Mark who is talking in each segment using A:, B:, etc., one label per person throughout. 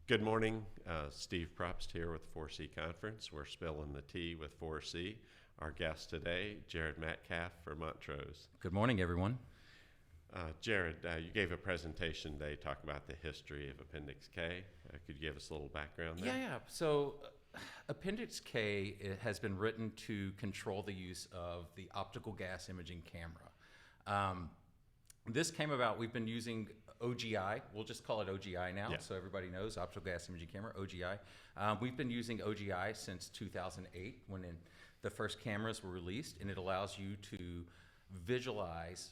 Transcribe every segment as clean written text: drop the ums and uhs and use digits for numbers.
A: Good morning. Steve Probst here with 4C Conference. We're spilling the tea with 4C. Our guest today, Jared Metcalf for Montrose.
B: Good morning, everyone.
A: Jared, you gave a presentation today talking about the history of Appendix K. Could you give us a little background there?
B: Yeah. So Appendix K has been written to control the use of the optical gas imaging camera. This came about, we've been using OGI. We'll just call it OGI now, so everybody knows, optical gas imaging camera, OGI. We've been using OGI since 2008 when the first cameras were released, and it allows you to visualize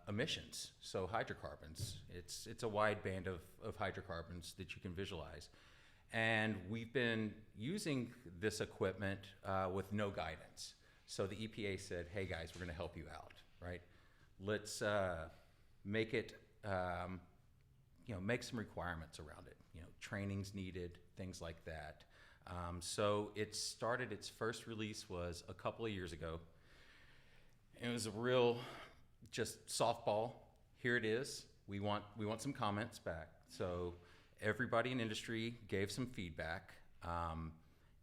B: emissions, so hydrocarbons. It's a wide band of hydrocarbons that you can visualize. And we've been using this equipment with no guidance. So the EPA said, hey guys, we're gonna help you out, right? Let's make it, make some requirements around it. Training's needed, things like that. So it started, its first release was a couple of years ago. It was a real just softball. Here it is. We want some comments back. So everybody in industry gave some feedback,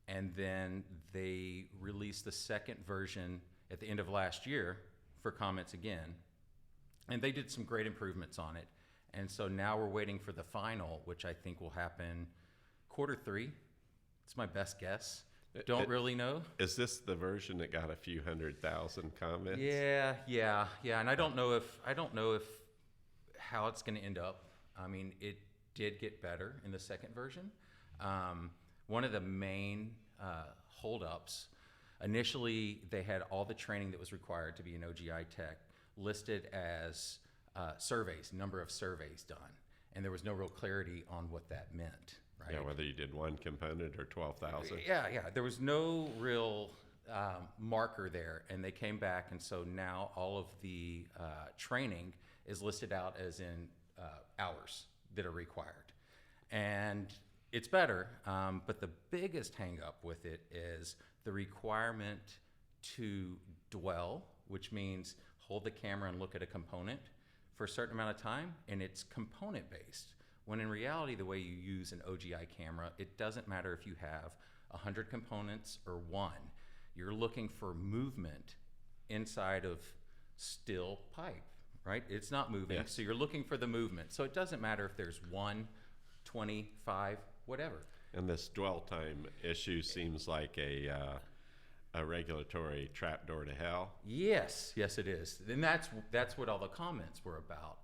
B: and then they released the second version at the end of last year for comments again. And they did some great improvements on it. And so now we're waiting for the final, which I think will happen Q3. It's my best guess. Don't really know.
A: Is this the version that got a few 100,000 comments?
B: Yeah. And I don't know if how it's going to end up. I mean, it did get better in the second version. One of the main holdups, initially they had all the training that was required to be an OGI tech listed as surveys, number of surveys done, and there was no real clarity on what that meant. Right?
A: Yeah, whether you did one component or 12,000.
B: Yeah. There was no real marker there, and they came back, and so now all of the training is listed out as in hours that are required. And it's better, but the biggest hang up with it is the requirement to dwell, which means hold the camera and look at a component for a certain amount of time, and it's component based. When in reality, the way you use an OGI camera, it doesn't matter if you have 100 components or one. You're looking for movement inside of still pipe, right? It's not moving, so you're looking for the movement. So it doesn't matter if there's 1, 20, 5, whatever.
A: And this dwell time issue seems like a regulatory trapdoor to hell.
B: Yes, it is. And that's what all the comments were about.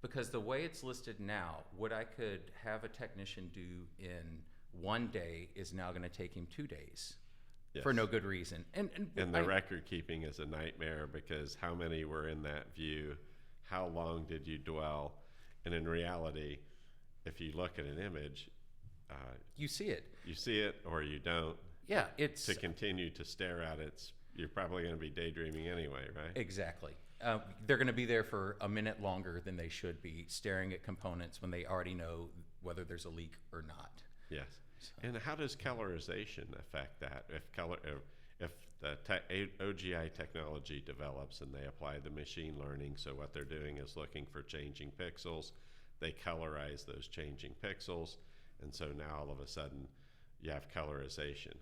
B: Because the way it's listed now, what I could have a technician do in 1 day is now going to take him 2 days for no good reason. And
A: the record keeping is a nightmare, because how many were in that view? How long did you dwell? And in reality, if you look at an image,
B: you see it.
A: You see it or you don't.
B: Yeah, it's
A: to continue to stare at it. You're probably going to be daydreaming anyway, right?
B: Exactly. They're going to be there for a minute longer than they should be, staring at components when they already know whether there's a leak or not.
A: Yes. So. And how does colorization affect that? If the OGI technology develops and they apply the machine learning, so what they're doing is looking for changing pixels, they colorize those changing pixels, and so now all of a sudden you have colorization.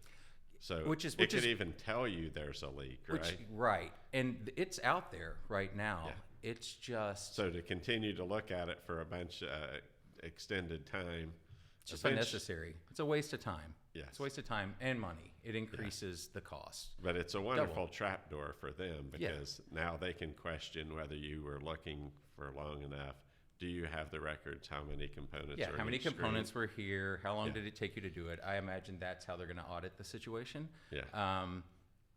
A: So it could even tell you there's a leak, right?
B: Right. And it's out there right now. Yeah. It's just...
A: So to continue to look at it for a bunch extended time...
B: It's just unnecessary. It's a waste of time.
A: Yes.
B: It's a waste of time and money. It increases the cost.
A: But it's a wonderful trapdoor for them, because now they can question whether you were looking for long enough. Do you have the records? How many components are
B: how many components
A: screen?
B: were here? How long did it take you to do it? I imagine that's how they're going to audit the situation.
A: Yeah.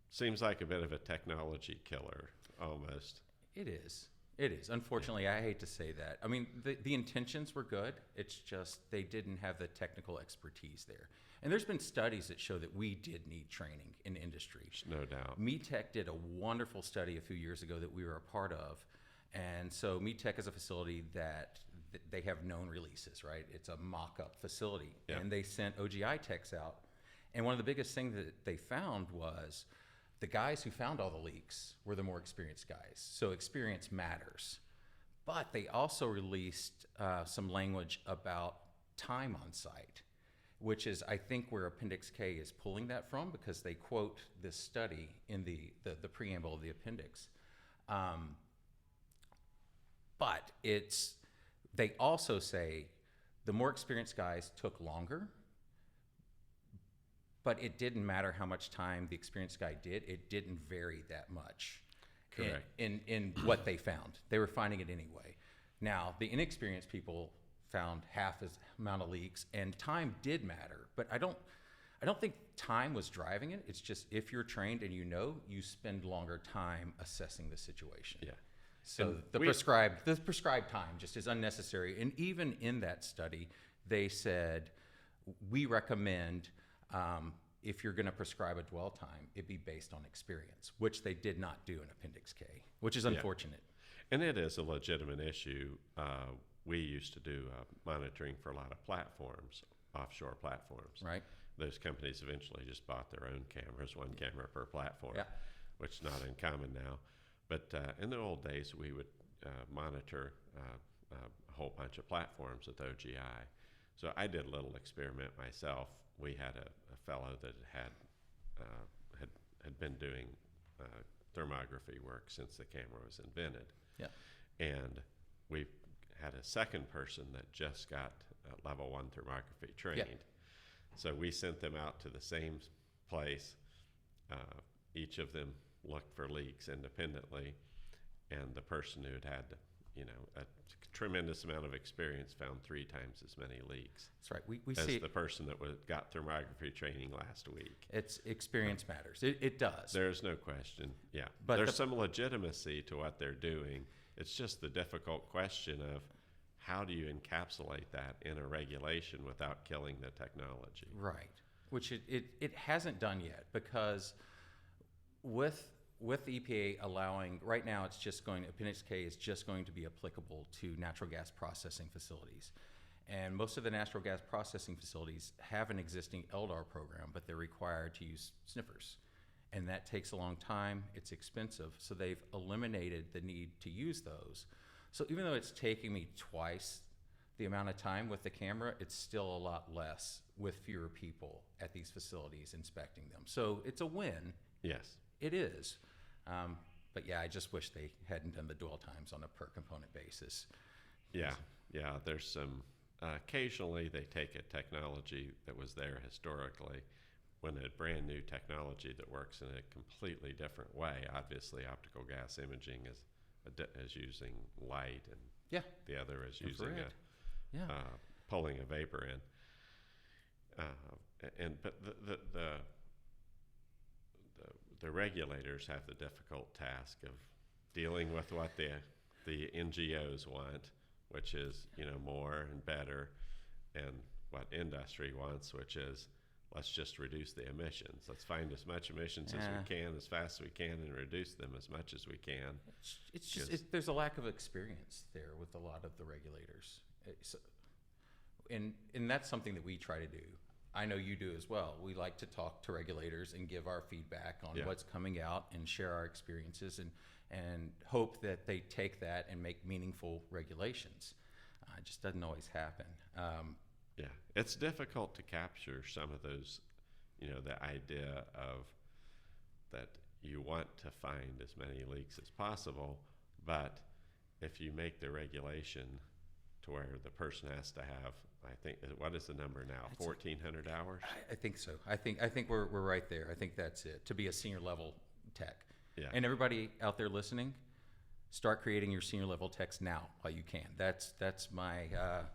A: Seems like a bit of a technology killer, almost.
B: It is. Unfortunately, I hate to say that. I mean, the intentions were good. It's just they didn't have the technical expertise there. And there's been studies that show that we did need training in industry.
A: No doubt.
B: METEC did a wonderful study a few years ago that we were a part of. And so METEC is a facility that they have known releases, right? It's a mock-up facility. Yeah. And they sent OGI techs out. And one of the biggest things that they found was the guys who found all the leaks were the more experienced guys. So experience matters. But they also released some language about time on site, which is, I think, where Appendix K is pulling that from, because they quote this study in the preamble of the appendix. But they also say the more experienced guys took longer, but it didn't matter how much time the experienced guy did. It didn't vary that much.
A: Correct.
B: In what they found. They were finding it anyway. Now, the inexperienced people found half as amount of leaks, and time did matter. But I don't think time was driving it. It's just, if you're trained and you spend longer time assessing the situation.
A: Yeah.
B: So
A: And
B: the prescribed time just is unnecessary. And even in that study, they said, we recommend, if you're going to prescribe a dwell time, it be based on experience, which they did not do in Appendix K, which is unfortunate.
A: And it is a legitimate issue. We used to do monitoring for a lot of platforms, offshore platforms.
B: Right.
A: Those companies eventually just bought their own cameras, one camera per platform,
B: Yeah.
A: which is not uncommon now. But in the old days, we would monitor a whole bunch of platforms with OGI. So I did a little experiment myself. We had a fellow that had been doing thermography work since the camera was invented.
B: Yeah.
A: And we had a second person that just got level 1 thermography trained.
B: Yeah.
A: So we sent them out to the same place. Each of them looked for leaks independently, and the person who had a tremendous amount of experience found 3 times as many leaks.
B: That's right. We
A: as
B: see
A: the person that got thermography training last week.
B: it's experience matters. It does.
A: There's no question. Yeah,
B: But
A: there's some legitimacy to what they're doing. It's just the difficult question of how do you encapsulate that in a regulation without killing the technology?
B: Right. Which it hasn't done yet, because with the EPA allowing, right now Appendix K is just going to be applicable to natural gas processing facilities. And most of the natural gas processing facilities have an existing LDAR program, but they're required to use sniffers. And that takes a long time, it's expensive, so they've eliminated the need to use those. So even though it's taking me twice the amount of time with the camera, it's still a lot less with fewer people at these facilities inspecting them. So it's a win.
A: Yes.
B: It is. But yeah, I just wish they hadn't done the dwell times on a per component basis.
A: Yeah. There's some. Occasionally, they take a technology that was there historically, when a brand new technology that works in a completely different way. Obviously, optical gas imaging is using light, and
B: Yeah.
A: the other is
B: Infrared.
A: using
B: Yeah.
A: pulling a vapor in. But the regulators have the difficult task of dealing with what the NGOs want, which is more and better, and what industry wants, which is let's just reduce the emissions. Let's find as much emissions as we can, as fast as we can, and reduce them as much as we can.
B: It's just there's a lack of experience there with a lot of the regulators. And that's something that we try to do. I know you do as well. We like to talk to regulators and give our feedback on what's coming out and share our experiences, and hope that they take that and make meaningful regulations. It just doesn't always happen.
A: Yeah, it's difficult to capture some of those, the idea of that you want to find as many leaks as possible, but if you make the regulation to where the person has to have, I think, what is the number now? 1,400 hours?
B: I think so. I think we're right there. I think that's it, to be a senior level tech.
A: Yeah.
B: And everybody out there listening, start creating your senior level techs now while you can. That's my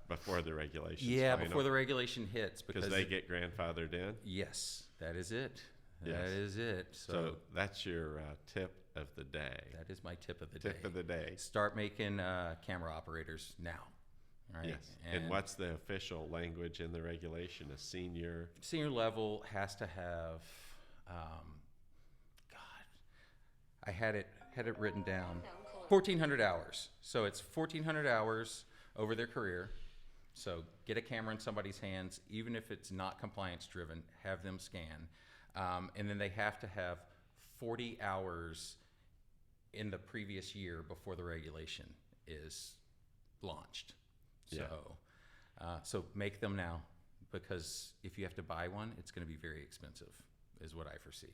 A: Before the regulation.
B: Yeah, before the regulation hits,
A: because they get grandfathered in.
B: Yes, that is it.
A: Yes.
B: That is it.
A: So that's your tip of the day.
B: That is my tip of the day.
A: Tip of the day.
B: Start making camera operators now. Right?
A: Yes. And what's the official language in the regulation? A senior
B: level has to have. I had it written down. 1,400 hours. So it's 1,400 hours over their career. So get a camera in somebody's hands, even if it's not compliance driven, have them scan. And then they have to have 40 hours in the previous year before the regulation is launched. So So make them now, because if you have to buy one, it's going to be very expensive, is what I foresee.